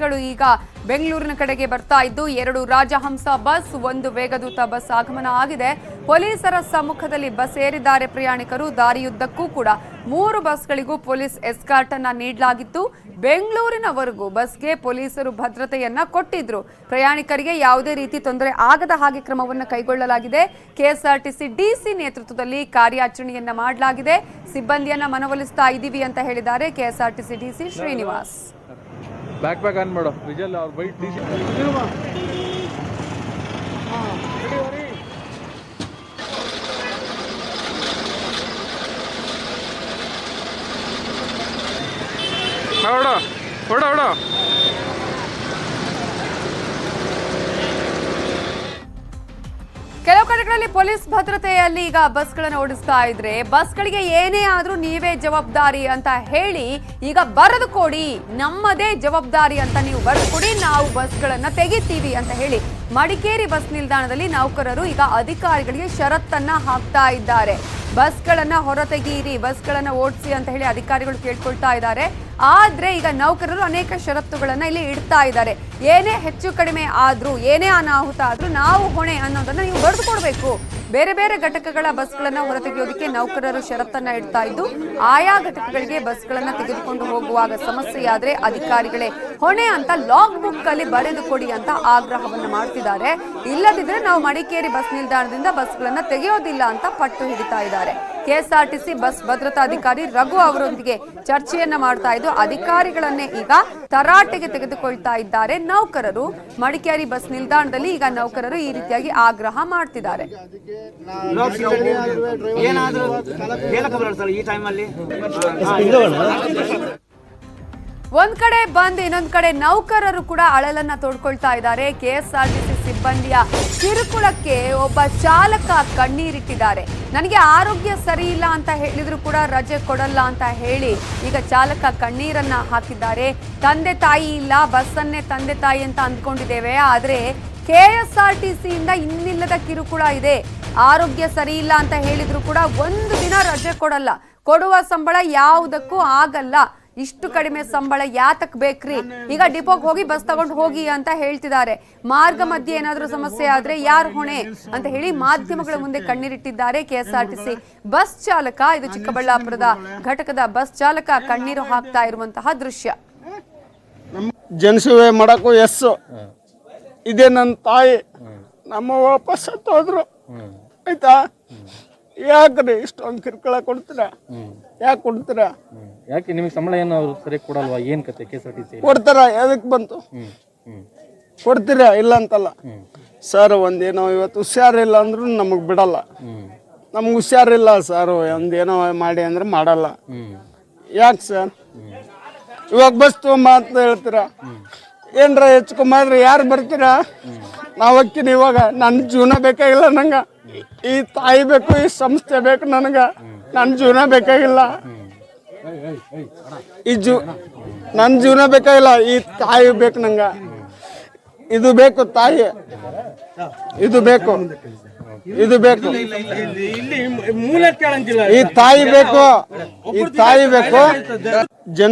ಗಳು ಈಗ ಬೆಂಗಳೂರಿನ ಕಡೆಗೆ ಬರ್ತಾ ಇದ್ದು ಎರಡು ರಾಜಹಂಸ ಬಸ್ ಒಂದು ವೇಗದೂತ ಬಸ್ ಆಗಮನ ಆಗಿದೆ. ಪೊಲೀಸರ ಸಮ್ಮುಖದಲ್ಲಿ ಬಸ್ ಏರಿದ್ದಾರೆ ಪ್ರಯಾಣಿಕರು. ದಾರಿಯುದ್ದಕ್ಕೂ ಕೂಡ 3 ಬಸ್ಗಳಿಗೂ ಪೊಲೀಸ್ ಎಸ್ಕಾರ್ಟ್ ಅನ್ನ ನೀಡಲಾಗಿತ್ತು. ಬೆಂಗಳೂರಿನವರೆಗೂ ಬಸ್ಗೆ ಪೊಲೀಸರು ಭದ್ರತೆಯನ್ನ ಕೊಟ್ಟಿದ್ರು. ಪ್ರಯಾಣಿಕರಿಗೆ ಯಾವುದೇ ರೀತಿ ತೊಂದರೆ ಆಗದ ಹಾಗೆ ಕ್ರಮವನ್ನು ಕೈಗೊಳ್ಳಲಾಗಿದೆ. ಕೆಎಸ್ಆರ್ಟಿಸಿ ಡಿಸಿ ನೇತೃತ್ವದಲ್ಲಿ ಕಾರ್ಯಾಚರಣೆಯನ್ನ ಮಾಡಲಾಗಿದೆ. ಸಿಬ್ಬಂದಿಯನ್ನ ಮನವೊಲಿಸ್ತಾ ಇದ್ದೀವಿ ಅಂತ ಹೇಳಿದ್ದಾರೆ KSRTC DC Srinivas. Back on माडो विजल और वाइट डीसी ओडो ओडो ओडो ಕೆಲವು ಕಡೆಗಳಲ್ಲಿ ಪೊಲೀಸ್ ಭದ್ರತೆಯಲ್ಲಿ ಈಗ ಬಸ್ಗಳನ್ನು ಓಡಿಸ್ತಾ ಇದ್ರೆ ಬಸ್ಗಳಿಗೆ ಏನೇ ಆದ್ರೂ ನೀವೇ ಜವಾಬ್ದಾರಿ ಅಂತ ಹೇಳಿ ಈಗ ಬರೆದು ಕೊಡಿ, ನಮ್ಮದೇ ಜವಾಬ್ದಾರಿ ಅಂತ ನೀವು ಬರೆದು ಕೊಡಿ, ನಾವು ಬಸ್ಗಳನ್ನ ತೆಗಿತೀವಿ ಅಂತ ಹೇಳಿ ಮಡಿಕೇರಿ ಬಸ್ ನಿಲ್ದಾಣದಲ್ಲಿ ನೌಕರರು ಈಗ ಅಧಿಕಾರಿಗಳಿಗೆ ಷರತ್ತನ್ನ ಹಾಕ್ತಾ ಇದ್ದಾರೆ. ಬಸ್ಗಳನ್ನ ಹೊರತೆಗೀರಿ, ಬಸ್ಗಳನ್ನ ಓಡಿಸಿ ಅಂತ ಹೇಳಿ ಅಧಿಕಾರಿಗಳು ಕೇಳ್ಕೊಳ್ತಾ ಇದ್ದಾರೆ. ಆದ್ರೆ ಈಗ ನೌಕರರು ಅನೇಕ ಷರತ್ತುಗಳನ್ನ ಇಲ್ಲಿ ಇಡ್ತಾ ಇದ್ದಾರೆ. ಏನೇ ಹೆಚ್ಚು ಕಡಿಮೆ ಆದ್ರೂ, ಏನೇ ಅನಾಹುತ ಆದ್ರೂ ನಾವು ಹೊಣೆ ಅನ್ನೋದನ್ನ ನೀವು ಬರೆದು ಕೊಡಬೇಕು. ಬೇರೆ ಬೇರೆ ಘಟಕಗಳ ಬಸ್ಗಳನ್ನ ಹೊರತೆಗೆಯೋದಕ್ಕೆ ನೌಕರರು ಷರತ್ತನ್ನ ಇಡ್ತಾ ಇದ್ದು, ಆಯಾ ಘಟಕಗಳಿಗೆ ಬಸ್ಗಳನ್ನ ತೆಗೆದುಕೊಂಡು ಹೋಗುವಾಗ ಸಮಸ್ಯೆಯಾದ್ರೆ ಅಧಿಕಾರಿಗಳೇ ಹೊಣೆ ಅಂತ ಲಾಗ್ ಬುಕ್ ಅಲ್ಲಿ ಬರೆದು ಕೊಡಿ ಅಂತ ಆಗ್ರಹವನ್ನ ಮಾಡ್ತಿದ್ದಾರೆ. ಇಲ್ಲದಿದ್ರೆ ನಾವು ಮಡಿಕೇರಿ ಬಸ್ ನಿಲ್ದಾಣದಿಂದ ಬಸ್ಗಳನ್ನ ತೆಗೆಯೋದಿಲ್ಲ ಅಂತ ಪಟ್ಟು ಹಿಡಿತಾ ಇದ್ದಾರೆ. ಕೆಎಸ್ಆರ್ಟಿಸಿ ಬಸ್ ಭದ್ರತಾಧಿಕಾರಿ ರಘು ಅವರೊಂದಿಗೆ ಚರ್ಚೆಯನ್ನ ಮಾಡ್ತಾ ಇದ್ದು ಅಧಿಕಾರಿಗಳನ್ನೇ ಈಗ ತರಾಟೆಗೆ ತೆಗೆದುಕೊಳ್ತಾ ಇದ್ದಾರೆ ನೌಕರರು. ಮಡಿಕೇರಿ ಬಸ್ ನಿಲ್ದಾಣದಲ್ಲಿ ಈಗ ನೌಕರರು ಈ ರೀತಿಯಾಗಿ ಆಗ್ರಹ ಮಾಡ್ತಿದ್ದಾರೆ. ಒಂದ್ ಕಡೆ ಬಂದ್, ಇನ್ನೊಂದ್ ಕಡೆ ನೌಕರರು ಕೂಡ ಅಳಲನ್ನ ತೋಡ್ಕೊಳ್ತಾ ಇದ್ದಾರೆ. ಕೆಎಸ್ಆರ್ಟಿಸಿ ಸಿಬ್ಬಂದಿಯ ಕಿರುಕುಳಕ್ಕೆ ಒಬ್ಬ ಚಾಲಕ ಕಣ್ಣೀರಿಟ್ಟಿದ್ದಾರೆ. ನನಗೆ ಆರೋಗ್ಯ ಸರಿ ಇಲ್ಲ ಅಂತ ಹೇಳಿದ್ರು ಕೂಡ ರಜೆ ಕೊಡಲ್ಲ ಅಂತ ಹೇಳಿ ಈಗ ಚಾಲಕ ಕಣ್ಣೀರನ್ನ ಹಾಕಿದ್ದಾರೆ. ತಂದೆ ತಾಯಿ ಇಲ್ಲ, ಬಸ್ಸನ್ನೇ ತಂದೆ ತಾಯಿ ಅಂತ ಅಂದ್ಕೊಂಡಿದ್ದೇವೆ, ಆದ್ರೆ ಕೆಎಸ್ಆರ್ಟಿಸಿಯಿಂದ ಇನ್ನಿಲ್ಲದ ಕಿರುಕುಳ ಇದೆ. ಆರೋಗ್ಯ ಸರಿ ಇಲ್ಲ ಅಂತ ಹೇಳಿದ್ರು ಕೂಡ ಒಂದು ದಿನ ರಜೆ ಕೊಡಲ್ಲ, ಕೊಡುವ ಸಂಬಳ ಯಾವುದಕ್ಕೂ ಆಗಲ್ಲ, ಇಷ್ಟು ಕಡಿಮೆ ಸಂಬಳ ಯಾತಕ್ ಬೇಕ್ರಿ, ಈಗ ಡಿಪೋಗೆ ಹೋಗಿ ಬಸ್ ತಗೊಂಡು ಹೋಗಿ ಅಂತ ಹೇಳ್ತಿದ್ದಾರೆ. ಮಾರ್ಗ ಮಧ್ಯೆ ಏನಾದ್ರೂ ಸಮಸ್ಯೆ ಆದ್ರೆ ಯಾರು ಹೊಣೆ ಅಂತ ಹೇಳಿ ಮಾಧ್ಯಮಗಳ ಮುಂದೆ ಕಣ್ಣೀರಿಟ್ಟಿದ್ದಾರೆ ಕೆಎಸ್ಆರ್ಟಿಸಿ ಬಸ್ ಚಾಲಕ. ಇದು ಚಿಕ್ಕಬಳ್ಳಾಪುರದ ಘಟಕದ ಬಸ್ ಚಾಲಕ ಕಣ್ಣೀರು ಹಾಕ್ತಾ ಇರುವಂತಹ ದೃಶ್ಯ. ಜನಸೇವೆ ಮಾಡಕ್ಕೂ ಇದೇ ನನ್ನ ತಾಯಿ, ನಮ್ಮ ವಾಪಸ್ ಹೋದ್ರು ಆಯ್ತಾ. ಯಾಕ್ರಿ ಇಷ್ಟೊಂದು ಕಿರುಕುಳ ಕೊಡ್ತೀರಾ? ಯಾಕೆ ಕೊಡ್ತೀರಾ? ಯಾಕೆ ನಿಮಗೆ ಸಂಬಳ ಏನು ಅವರು ಸರಿಯಾಗಿ ಕೊಡಲ್ವಾ? ಏನ್ ಕತೆ? ಕೆಎಸ್ಆರ್ಟಿಸಿ ಕೊಡ್ತಾರ, ಎದಕ್ಕೆ ಬಂತು? ಕೊಡ್ತೀರಾ, ಇಲ್ಲ ಅಂತಲ್ಲ ಸರ್. ಒಂದೇನೋ ಇವತ್ತು ಹುಷಾರಿಲ್ಲ ಅಂದ್ರೂ ನಮಗ್ ಬಿಡಲ್ಲ. ನಮ್ಗೆ ಹುಷಾರಿಲ್ಲ ಸರ್, ಒಂದೇನೋ ಮಾಡಿ ಅಂದ್ರೆ ಮಾಡಲ್ಲ. ಯಾಕೆ ಸರ್? ಇವಾಗ ಬಸ್ ತೊಗೊಂಬ ಅಂತ ಹೇಳ್ತೀರಾ, ಏನ್ರ ಹೆಚ್ಕೊಂಬಂದ್ರೆ ಯಾರು ಬರ್ತೀರಾ? ನಾವು ಹೋಗ್ತೀನಿ. ಇವಾಗ ನನ್ನ ಜೀವನ ಬೇಕಾಗಿಲ್ಲ, ನಂಗೆ ಈ ತಾಯಿ ಬೇಕು, ಈ ಸಂಸ್ಥೆ ಬೇಕು, ನನಗೆ ನನ್ನ ಜೀವನ ಬೇಕಾಗಿಲ್ಲ, ನನ್ನ ಜೀವನ ಬೇಕಾಗಿಲ್ಲ, ಈ ತಾಯಿ ಬೇಕು ನಂಗೆ. ಇದು ಬೇಕು ತಾಯಿ, ಇದು ಬೇಕು, ಇದು ಬೇಕು, ಈ ತಾಯಿ ಬೇಕು, ಈ ತಾಯಿ ಬೇಕು. ಜನ